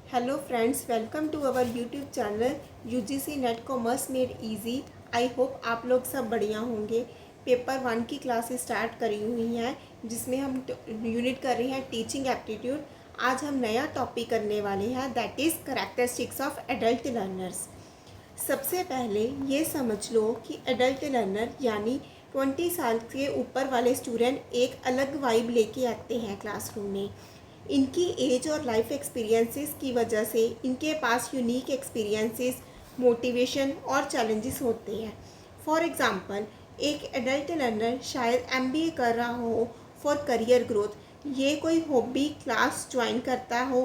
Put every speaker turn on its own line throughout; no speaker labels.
Hello friends, welcome to our YouTube channel UGC NET commerce made easy. I hope आप लोग सब बढ़िया होंगे। पेपर 1 की क्लासेस स्टार्ट करी हुई हैं जिसमें हम यूनिट कर रहे हैं टीचिंग एप्टीट्यूड। आज हम नया टॉपिक करने वाले हैं, that is characteristics of adult learners. सबसे पहले ये समझ लो कि एडल्ट लर्नर यानी 20 साल के ऊपर वाले स्टूडेंट एक अलग वाइब लेके आते हैं क्लासरूम में। इनकी एज और लाइफ एक्सपीरियंसेस की वजह से इनके पास यूनिक एक्सपीरियंसेस, मोटिवेशन और चैलेंजेस होते हैं। फॉर एग्ज़ाम्पल, एक एडल्ट लर्नर शायद एमबीए कर रहा हो फॉर करियर ग्रोथ। ये कोई हॉबी क्लास ज्वाइन करता हो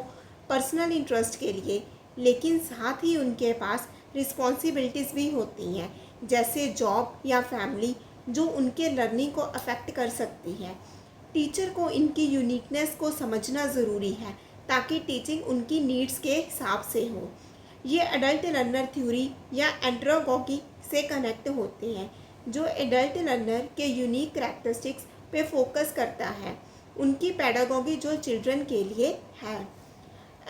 पर्सनल इंटरेस्ट के लिए, लेकिन साथ ही उनके पास रिस्पॉन्सिबिलिटीज़ भी होती हैं, जैसे जॉब या फैमिली, जो उनके लर्निंग को अफेक्ट कर सकती है। टीचर को इनकी यूनिकनेस को समझना ज़रूरी है ताकि टीचिंग उनकी नीड्स के हिसाब से हो। ये एडल्ट लर्नर थ्योरी या एंड्रोगॉगी से कनेक्ट होते हैं, जो एडल्ट लर्नर के यूनिक करैक्टरिस्टिक्स पे फोकस करता है। उनकी पेडागॉगी जो चिल्ड्रन के लिए है।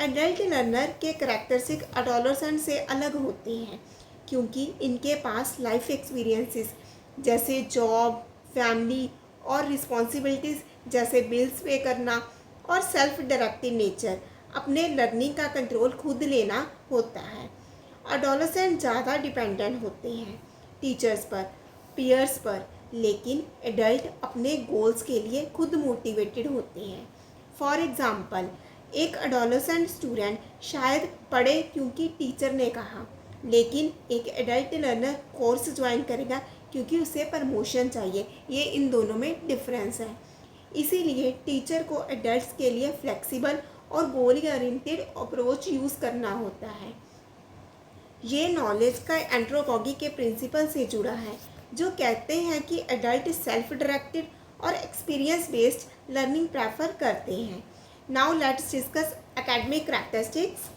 एडल्ट लर्नर के करैक्टरिस्टिक अडोलसेंट से अलग होते हैं क्योंकि इनके पास लाइफ एक्सपीरियंसेस जैसे जॉब, फैमिली और रिस्पॉन्सिबिलिटीज़ जैसे बिल्स पे करना और सेल्फ डायरेक्टिव नेचर, अपने लर्निंग का कंट्रोल खुद लेना होता है। अडोलसेंट ज़्यादा डिपेंडेंट होते हैं टीचर्स पर, पीयर्स पर, लेकिन एडल्ट अपने गोल्स के लिए खुद मोटिवेटेड होते हैं। फॉर एग्ज़ाम्पल, एक अडोलसेंट स्टूडेंट शायद पढ़े क्योंकि टीचर ने कहा, लेकिन एक एडल्ट लर्नर कोर्स ज्वाइन करेगा क्योंकि उसे प्रमोशन चाहिए। ये इन दोनों में डिफरेंस है। इसीलिए टीचर को एडल्ट्स के लिए फ्लेक्सिबल और गोल ओरिएंटेड अप्रोच यूज़ करना होता है। ये नॉलेज का एंड्रोगॉगी के प्रिंसिपल से जुड़ा है, जो कहते हैं कि एडल्ट सेल्फ डायरेक्टेड और एक्सपीरियंस बेस्ड लर्निंग प्रेफर करते हैं। Now let's discuss academic characteristics.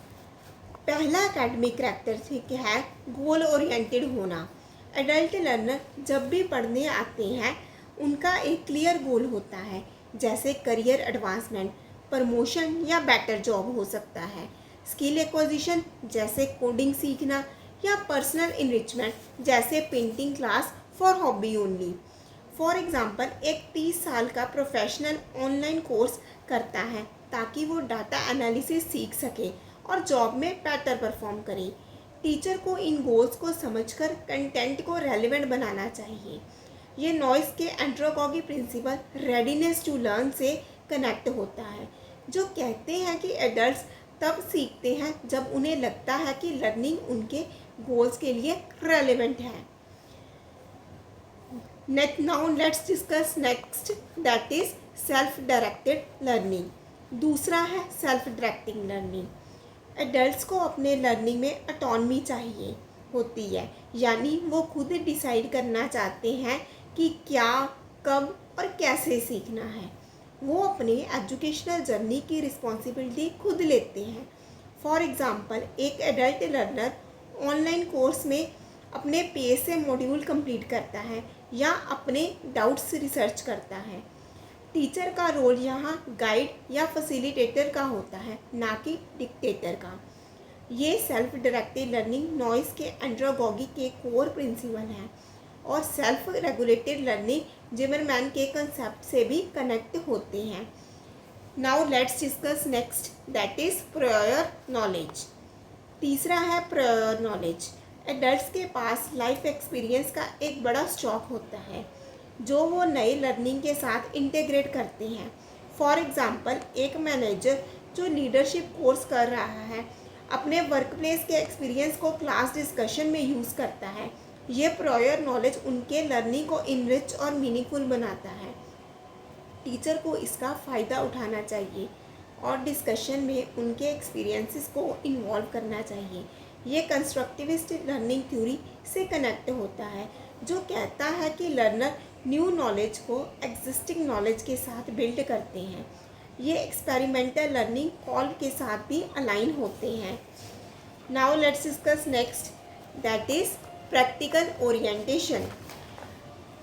पहला एकेडमिक करैक्टरिस्टिक है गोल ओरिएंटेड होना। एडल्ट लर्नर जब भी पढ़ने आते हैं उनका एक क्लियर गोल होता है, जैसे करियर एडवांसमेंट, प्रमोशन या बेटर जॉब हो सकता है। स्किल एक्विजिशन जैसे कोडिंग सीखना या पर्सनल इनरिचमेंट जैसे painting class for hobby only. For example, एक 30 साल का प्रोफेशनल ऑनलाइन कोर्स करता है ताकि वो डाटा एनालिसिस सीख सके और जॉब में बेटर परफॉर्म करे। टीचर को इन गोल्स को समझकर कंटेंट को रेलिवेंट बनाना चाहिए। ये नॉइस के एंड्रोगॉगी प्रिंसिपल रेडीनेस टू लर्न से कनेक्ट होता है, जो कहते हैं कि एडल्ट्स तब सीखते हैं जब उन्हें लगता है कि लर्निंग उनके गोल्स के लिए रेलिवेंट है। Now let's discuss next, that is self directed learning. दूसरा है सेल्फ डायरेक्टिंग लर्निंग। एडल्ट्स को अपने लर्निंग में ऑटोनॉमी चाहिए होती है, यानी वो खुद डिसाइड करना चाहते हैं कि क्या, कब और कैसे सीखना है। वो अपने एजुकेशनल जर्नी की रिस्पॉन्सिबिलिटी खुद लेते हैं। फॉर एग्ज़ाम्पल, एक एडल्ट लर्नर ऑनलाइन कोर्स में अपने पेस से मॉड्यूल कंप्लीट करता है या अपने डाउट्स रिसर्च करता है। टीचर का रोल यहाँ गाइड या फैसिलिटेटर का होता है, ना कि डिक्टेटर का। ये सेल्फ डायरेक्टेड लर्निंग नॉइस के एंड्रोगॉगी के कोर प्रिंसिपल हैं और सेल्फ रेगुलेटेड लर्निंग जिमरमैन के कंसेप्ट से भी कनेक्ट होते हैं। Now let's discuss next, that is prior knowledge. तीसरा है प्रायर नॉलेज। एडल्ट्स के पास लाइफ एक्सपीरियंस का एक बड़ा स्टॉक होता है जो वो नए लर्निंग के साथ इंटीग्रेट करते हैं। फॉर एग्ज़ाम्पल, एक मैनेजर जो लीडरशिप कोर्स कर रहा है अपने वर्क प्लेस के एक्सपीरियंस को क्लास डिस्कशन में यूज़ करता है। ये प्रायर नॉलेज उनके लर्निंग को इनरिच और मीनिंगफुल बनाता है। टीचर को इसका फ़ायदा उठाना चाहिए और डिस्कशन में उनके एक्सपीरियंसेस को इन्वॉल्व करना चाहिए। ये कंस्ट्रक्टिविस्ट लर्निंग थ्योरी से कनेक्ट होता है, जो कहता है कि लर्नर न्यू नॉलेज को एग्जिस्टिंग नॉलेज के साथ बिल्ड करते हैं। ये एक्सपेरिमेंटल लर्निंग कॉल के साथ भी अलाइन होते हैं। Now let's discuss next, that is practical orientation.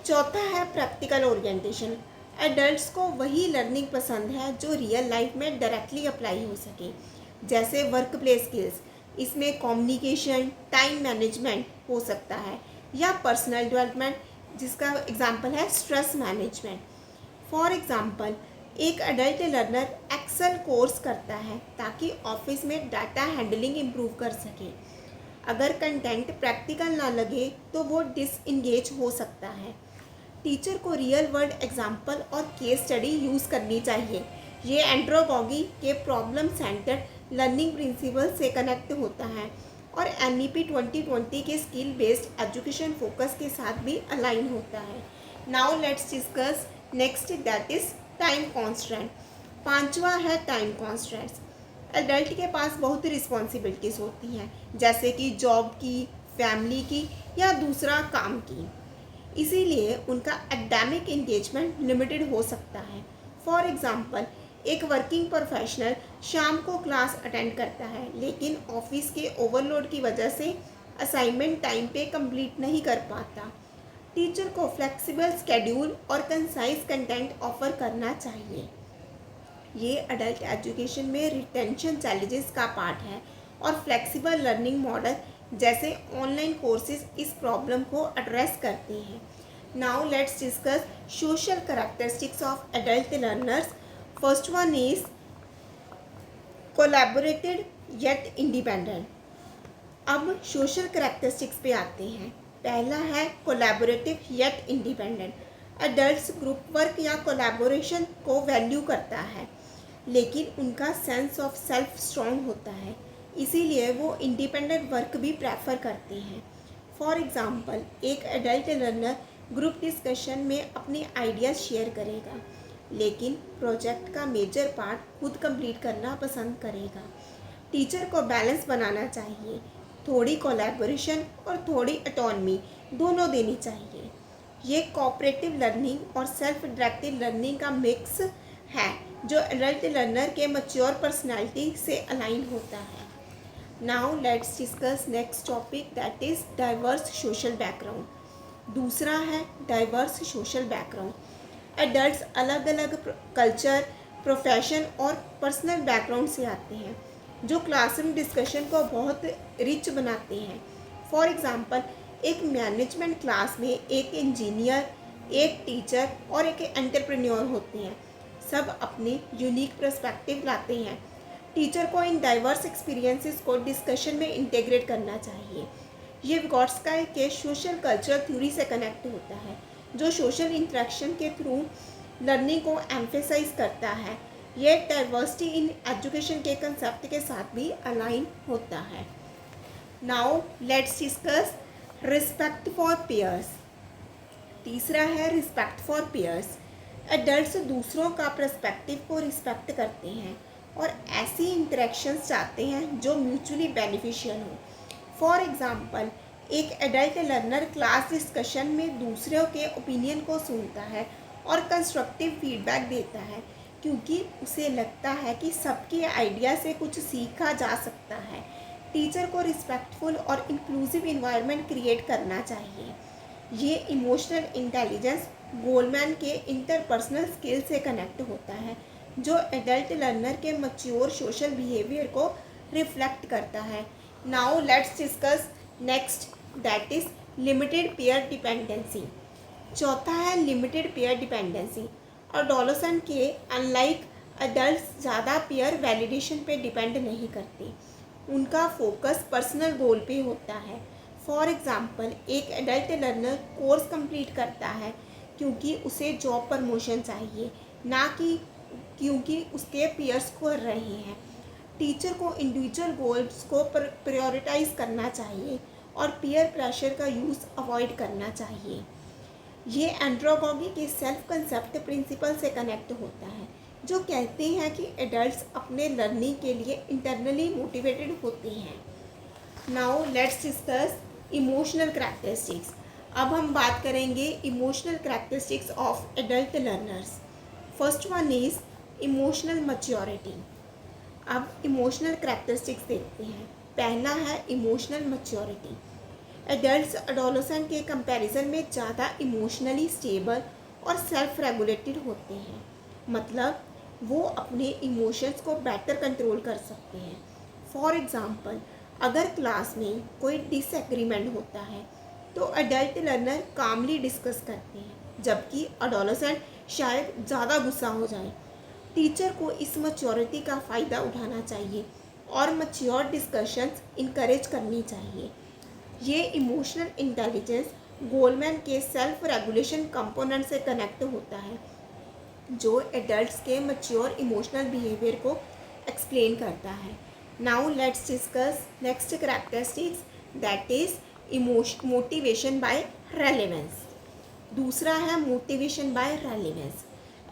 चौथा है प्रैक्टिकल ओरिएंटेशन। एडल्ट्स को वही लर्निंग पसंद है जो रियल लाइफ में डायरेक्टली अप्लाई हो सके। जैसे वर्क प्लेस स्किल्स, इसमें कम्युनिकेशन, टाइम मैनेजमेंट हो सकता है, या पर्सनल डेवलपमेंट जिसका एग्जांपल है स्ट्रेस मैनेजमेंट। फॉर एग्जांपल, एक अडल्ट लर्नर एक्सेल कोर्स करता है ताकि ऑफिस में डाटा हैंडलिंग इम्प्रूव कर सके। अगर कंटेंट प्रैक्टिकल ना लगे तो वो डिसएंगेज हो सकता है। टीचर को रियल वर्ल्ड एग्जाम्पल और केस स्टडी यूज़ करनी चाहिए। ये एंड्रोगॉगी के प्रॉब्लम सेंटर्ड लर्निंग प्रिंसिपल से कनेक्ट होता है और NEP 2020 के स्किल बेस्ड एजुकेशन फोकस के साथ भी अलाइन होता है। Now let's discuss next, that is time constant. पांचवा है टाइम कॉन्स्टेंट्स। एडल्ट के पास बहुत रिस्पॉन्सिबिलिटीज़ होती हैं, जैसे कि जॉब की, फैमिली की या दूसरा काम की। इसीलिए उनका एकेडमिक एंगेजमेंट लिमिटेड हो सकता है। फॉर एग्जांपल, एक वर्किंग प्रोफेशनल शाम को क्लास अटेंड करता है, लेकिन ऑफिस के ओवरलोड की वजह से असाइनमेंट टाइम पे कंप्लीट नहीं कर पाता। टीचर को फ्लेक्सिबल स्केड्यूल और कंसाइज कंटेंट ऑफर करना चाहिए। ये अडल्ट एजुकेशन में रिटेंशन चैलेंजेस का पार्ट है और फ्लेक्सिबल लर्निंग मॉडल जैसे ऑनलाइन कोर्सेज इस प्रॉब्लम को एड्रेस करते हैं। Now let's discuss social characteristics of adult learners. First one is collaborated yet independent. अब सोशल कैरेक्टरिस्टिक्स पे आते हैं। पहला है collaborative yet independent. Adults group work या कोलैबोरेशन को वैल्यू करता है, लेकिन उनका सेंस ऑफ सेल्फ स्ट्रॉन्ग होता है, इसीलिए वो इंडिपेंडेंट वर्क भी प्रेफर करते हैं। फॉर एग्जांपल, एक एडल्ट लर्नर ग्रुप डिस्कशन में अपने आइडियाज़ शेयर करेगा, लेकिन प्रोजेक्ट का मेजर पार्ट खुद कंप्लीट करना पसंद करेगा। टीचर को बैलेंस बनाना चाहिए, थोड़ी कोलैबोरेशन और थोड़ी ऑटोनॉमी दोनों देनी चाहिए। ये कोऑपरेटिव लर्निंग और सेल्फ डायरेक्टेड लर्निंग का मिक्स है जो एडल्ट लर्नर के मैच्योर पर्सनालिटी से अलाइन होता है। Now let's discuss next topic, that is diverse social background. दूसरा है डाइवर्स सोशल बैकग्राउंड। एडल्ट्स अलग अलग कल्चर, प्रोफेशन और पर्सनल बैकग्राउंड से आते हैं, जो क्लासरूम डिस्कशन को बहुत रिच बनाते हैं। फॉर एग्जांपल, एक मैनेजमेंट क्लास में एक इंजीनियर, एक टीचर और एक एंटरप्रेन्योर होते हैं। सब अपने यूनिक पर्सपेक्टिव लाते हैं। टीचर को इन डाइवर्स एक्सपीरियंसेस को डिस्कशन में इंटीग्रेट करना चाहिए। ये विगोट्स्की के सोशल कल्चर थ्योरी से कनेक्ट होता है, जो सोशल इंटरेक्शन के थ्रू लर्निंग को एम्फेसाइज करता है। ये डाइवर्सिटी इन एजुकेशन के कंसेप्ट के साथ भी अलाइन होता है। Now let's discuss respect for peers. तीसरा है रिस्पेक्ट फॉर पीयर्स। एडल्ट्स दूसरों का पर्सपेक्टिव को रिस्पेक्ट करते हैं और ऐसी इंटरेक्शंस चाहते हैं जो म्यूचुअली बेनिफिशियल हो। फॉर एग्जांपल, एक एडल्ट लर्नर क्लास डिस्कशन में दूसरों के ओपिनियन को सुनता है और कंस्ट्रक्टिव फीडबैक देता है, क्योंकि उसे लगता है कि सबके आइडिया से कुछ सीखा जा सकता है। टीचर को रिस्पेक्टफुल और इंक्लूसिव इन्वायरमेंट क्रिएट करना चाहिए। ये इमोशनल इंटेलिजेंस गोलमैन के इंटरपर्सनल स्किल से कनेक्ट होता है, जो एडल्ट लर्नर के मैच्योर सोशल बिहेवियर को रिफ्लेक्ट करता है। Now let's discuss next, that is limited pair dependency. चौथा है लिमिटेड पेयर डिपेंडेंसी। एडोलसेंट के अनलाइक एडल्ट्स ज़्यादा पेयर वैलिडेशन पे डिपेंड नहीं करते, उनका फोकस पर्सनल गोल पे होता है। फॉर एग्जांपल, एक एडल्ट लर्नर कोर्स कंप्लीट करता है क्योंकि उसे जॉब प्रमोशन चाहिए, ना कि क्योंकि उसके पीयर्स कर रहे हैं। टीचर को इंडिविजुअल गोल्स को प्रायोरिटाइज करना चाहिए और पीयर प्रेशर का यूज़ अवॉइड करना चाहिए। ये एंड्रोगॉगी के सेल्फ कंसेप्ट प्रिंसिपल से कनेक्ट होता है, जो कहते हैं कि एडल्ट्स अपने लर्निंग के लिए इंटरनली मोटिवेटेड होते हैं। Now let's discuss emotional characteristics. अब हम बात करेंगे emotional characteristics of adult learners. First one is emotional maturity. अब इमोशनल करैक्टरिस्टिक्स देखते हैं। पहला है इमोशनल मैच्योरिटी। एडल्ट्स एडोलसेंट के कंपैरिजन में ज़्यादा इमोशनली स्टेबल और सेल्फ रेगुलेटेड होते हैं। मतलब वो अपने इमोशंस को बेटर कंट्रोल कर सकते हैं। फॉर एग्ज़ाम्पल, अगर क्लास में कोई डिसएग्रीमेंट होता है तो अडल्ट लर्नर कामली डिस्कस करते हैं, जबकि अडोलेसेंट शायद ज़्यादा गुस्सा हो जाए। टीचर को इस मैच्योरिटी का फ़ायदा उठाना चाहिए और मैच्योर डिस्कशंस इनकरेज करनी चाहिए। ये इमोशनल इंटेलिजेंस गोलमैन के सेल्फ रेगुलेशन कंपोनेंट से कनेक्ट होता है, जो एडल्ट्स के मैच्योर इमोशनल बिहेवियर को एक्सप्लेन करता है। Now let's discuss next characteristics, that is motivation by relevance. दूसरा है मोटिवेशन बाय रेलेवेंस।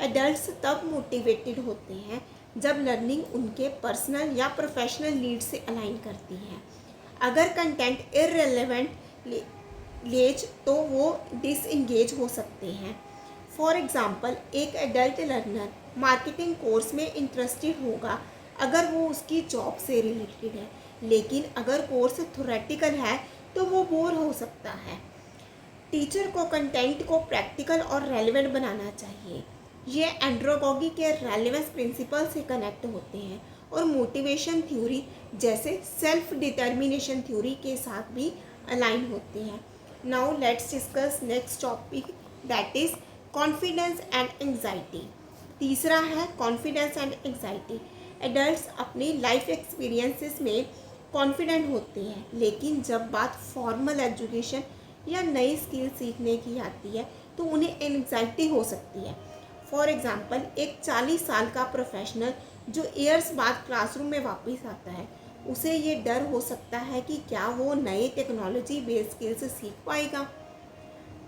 एडल्ट्स तब मोटिवेटेड होते हैं जब लर्निंग उनके पर्सनल या प्रोफेशनल नीड से अलाइन करती है। अगर कंटेंट इररेलेवेंट लेज तो वो डिसएंगेज हो सकते हैं। फॉर एग्ज़ाम्पल, एक एडल्ट लर्नर मार्केटिंग कोर्स में इंटरेस्टेड होगा अगर वो उसकी जॉब से रिलेटेड है, लेकिन अगर कोर्स थ्योरेटिकल है तो वो बोर हो सकता है। टीचर को कंटेंट को प्रैक्टिकल और रेलेवेंट बनाना चाहिए। ये एंड्रोगॉगी के रेलेवेंस प्रिंसिपल से कनेक्ट होते हैं और मोटिवेशन थ्योरी जैसे सेल्फ डिटर्मिनेशन थ्योरी के साथ भी अलाइन होते हैं। Now let's discuss next topic, that is confidence and anxiety. तीसरा है कॉन्फिडेंस एंड एंग्जाइटी। एडल्ट्स अपनी लाइफ एक्सपीरियंसेस में कॉन्फिडेंट होते हैं, लेकिन जब बात फॉर्मल एजुकेशन या नई स्किल सीखने की आती है तो उन्हें एंग्जाइटी हो सकती है। फॉर एग्ज़ाम्पल, एक 40 साल का प्रोफेशनल जो ईयर्स बाद क्लासरूम में वापस आता है, उसे ये डर हो सकता है कि क्या वो नए टेक्नोलॉजी बेस्ड स्किल्स सीख पाएगा।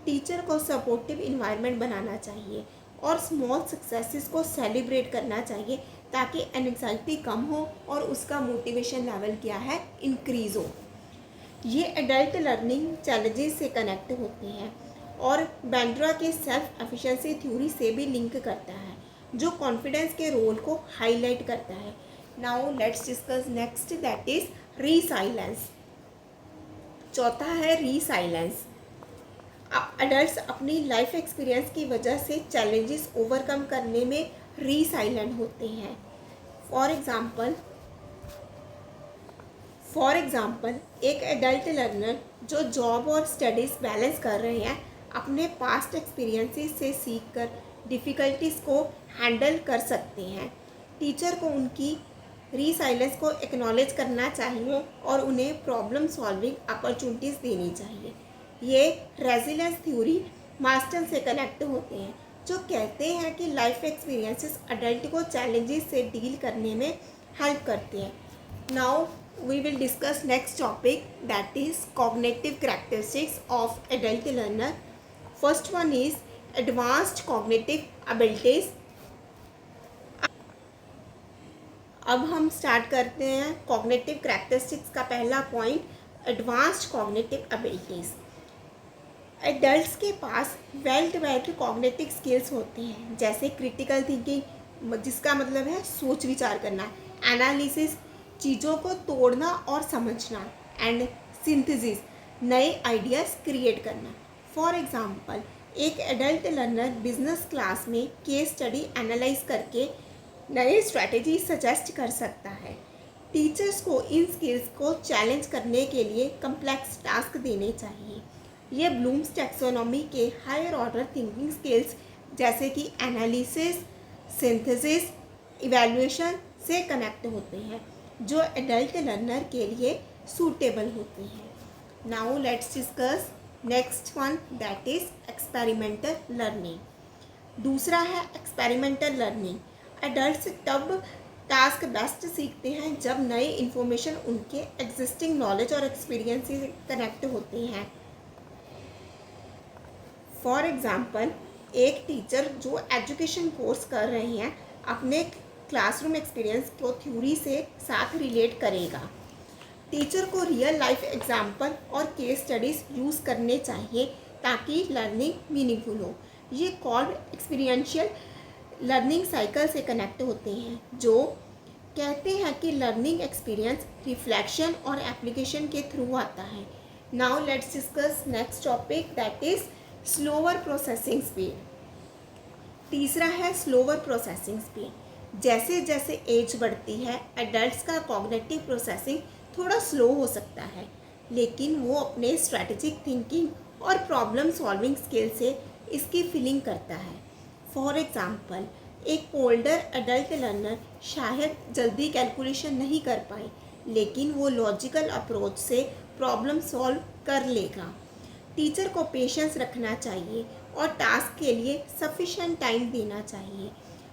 टीचर को सपोर्टिव इन्वायरमेंट बनाना चाहिए और स्मॉल सक्सेसेस को सेलिब्रेट करना चाहिए ताकि एंग्जाइटी कम हो और उसका मोटिवेशन लेवल क्या है, इंक्रीज़ हो। ये एडल्ट लर्निंग चैलेंजेस से कनेक्ट होते हैं और बैंड्रा के सेल्फ एफिशिएंसी थ्योरी से भी लिंक करता है, जो कॉन्फिडेंस के रोल को हाईलाइट करता है। Now let's discuss next, that is resilience. चौथा है रीसाइलेंस। एडल्ट्स अपनी लाइफ एक्सपीरियंस की वजह से चैलेंजेस ओवरकम करने में रीसाइलेंट होते हैं। फॉर एग्ज़ाम्पल, एक एडल्ट लर्नर जो जॉब और स्टडीज़ बैलेंस कर रहे हैं, अपने पास्ट एक्सपीरियंसेस से सीखकर डिफ़िकल्टीज़ को हैंडल कर सकते हैं। टीचर को उनकी रीसाइलेंस को एक्नॉलेज करना चाहिए और उन्हें प्रॉब्लम सॉल्विंग अपॉर्चुनिटीज़ देनी चाहिए। ये रेजिलियंस थ्योरी मास्टर से कनेक्ट होते हैं, जो कहते हैं कि लाइफ एक्सपीरियंसेस अडल्ट को चैलेंजेस से डील करने में हेल्प करते हैं। Now we will discuss next topic, that is cognitive characteristics of adult learner. First one is advanced cognitive abilities. अब हम स्टार्ट करते हैं cognitive characteristics का पहला point, advanced cognitive abilities. Adults के पास वेल डेवलप्ड कॉग्निटिव स्किल्स होती हैं, जैसे क्रिटिकल थिंकिंग, जिसका मतलब है सोच विचार करना, एनालिसिस, चीज़ों को तोड़ना और समझना, एंड सिंथेसिस, नए आइडियाज़ क्रिएट करना। फॉर एग्ज़ाम्पल, एक एडल्ट लर्नर बिजनेस क्लास में केस स्टडी एनालाइज करके नए स्ट्रैटेजी सजेस्ट कर सकता है। टीचर्स को इन स्किल्स को चैलेंज करने के लिए कम्प्लेक्स टास्क देने चाहिए। ये ब्लूम्स टैक्सोनॉमी के हायर ऑर्डर थिंकिंग स्किल्स जैसे कि एनालिसिस, सिंथेसिस, इवैल्यूएशन से कनेक्ट होते हैं, जो एडल्ट लर्नर के लिए सूटेबल होते हैं। Now let's discuss next one, that is experimental learning. दूसरा है एक्सपेरिमेंटल लर्निंग। एडल्ट्स तब टास्क बेस्ट सीखते हैं जब नई इन्फॉर्मेशन उनके एग्जिस्टिंग नॉलेज और एक्सपीरियंस से कनेक्ट होते हैं। फॉर एग्ज़ाम्पल, एक टीचर जो एजुकेशन कोर्स कर रहे हैं अपने क्लासरूम एक्सपीरियंस को थ्योरी से साथ रिलेट करेगा। टीचर को रियल लाइफ एग्जाम्पल और केस स्टडीज़ यूज़ करने चाहिए ताकि लर्निंग मीनिंगफुल हो। ये कॉल्ड एक्सपीरियंशियल लर्निंग साइकिल से कनेक्ट होते हैं, जो कहते हैं कि लर्निंग एक्सपीरियंस रिफ्लेक्शन और एप्लीकेशन के थ्रू आता है। Now let's discuss next topic, that is slower processing speed. तीसरा है स्लोअर प्रोसेसिंग स्पीड। जैसे जैसे एज बढ़ती है एडल्ट्स का कॉग्निटिव प्रोसेसिंग थोड़ा स्लो हो सकता है, लेकिन वो अपने स्ट्रैटेजिक थिंकिंग और प्रॉब्लम सॉल्विंग स्किल से इसकी फीलिंग करता है। फॉर एग्ज़ाम्पल, एक ओल्डर एडल्ट लर्नर शायद जल्दी कैलकुलेशन नहीं कर पाए, लेकिन वो लॉजिकल अप्रोच से प्रॉब्लम सॉल्व कर लेगा। टीचर को पेशेंस रखना चाहिए और टास्क के लिए सफिशिएंट टाइम देना चाहिए।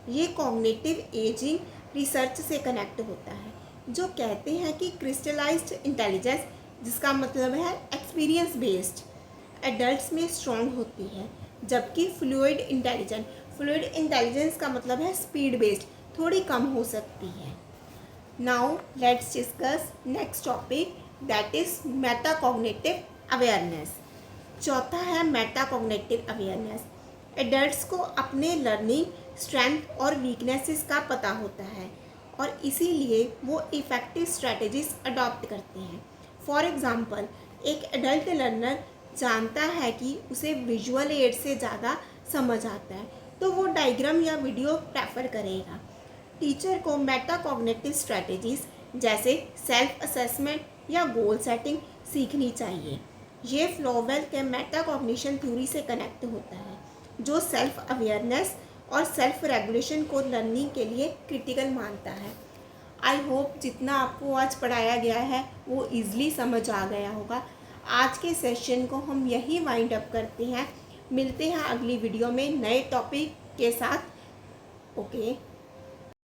ये कॉग्निटिव एजिंग रिसर्च से कनेक्ट होता है, जो कहते हैं कि क्रिस्टलाइज्ड इंटेलिजेंस, जिसका मतलब है एक्सपीरियंस बेस्ड, एडल्ट्स में स्ट्रॉन्ग होती है, जबकि फ्लूइड इंटेलिजेंस का मतलब है स्पीड बेस्ड, थोड़ी कम हो सकती है। Now let's discuss next topic, that is metacognitive awareness. चौथा है मेटाकॉग्निटिव अवेयरनेस। एडल्ट्स को अपने लर्निंग स्ट्रेंथ और वीकनेसेस का पता होता है और इसीलिए वो इफ़ेक्टिव स्ट्रेटजीज अडॉप्ट करते हैं। फॉर एग्ज़ाम्पल, एक एडल्ट लर्नर जानता है कि उसे विजुअल एड से ज़्यादा समझ आता है, तो वो डायग्राम या वीडियो प्रेफर करेगा। टीचर को मेटाकॉग्निटिव स्ट्रेटजीज जैसे सेल्फ असेसमेंट या गोल सेटिंग सीखनी चाहिए। ये फ्लोवेल के मेटाकॉग्निशन थ्योरी से कनेक्ट होता है, जो सेल्फ अवेयरनेस और सेल्फ रेगुलेशन को लर्निंग के लिए क्रिटिकल मानता है। आई होप जितना आपको आज पढ़ाया गया है वो ईज़िली समझ आ गया होगा। आज के सेशन को हम यही वाइंड अप करते हैं। मिलते हैं अगली वीडियो में नए टॉपिक के साथ। ओके।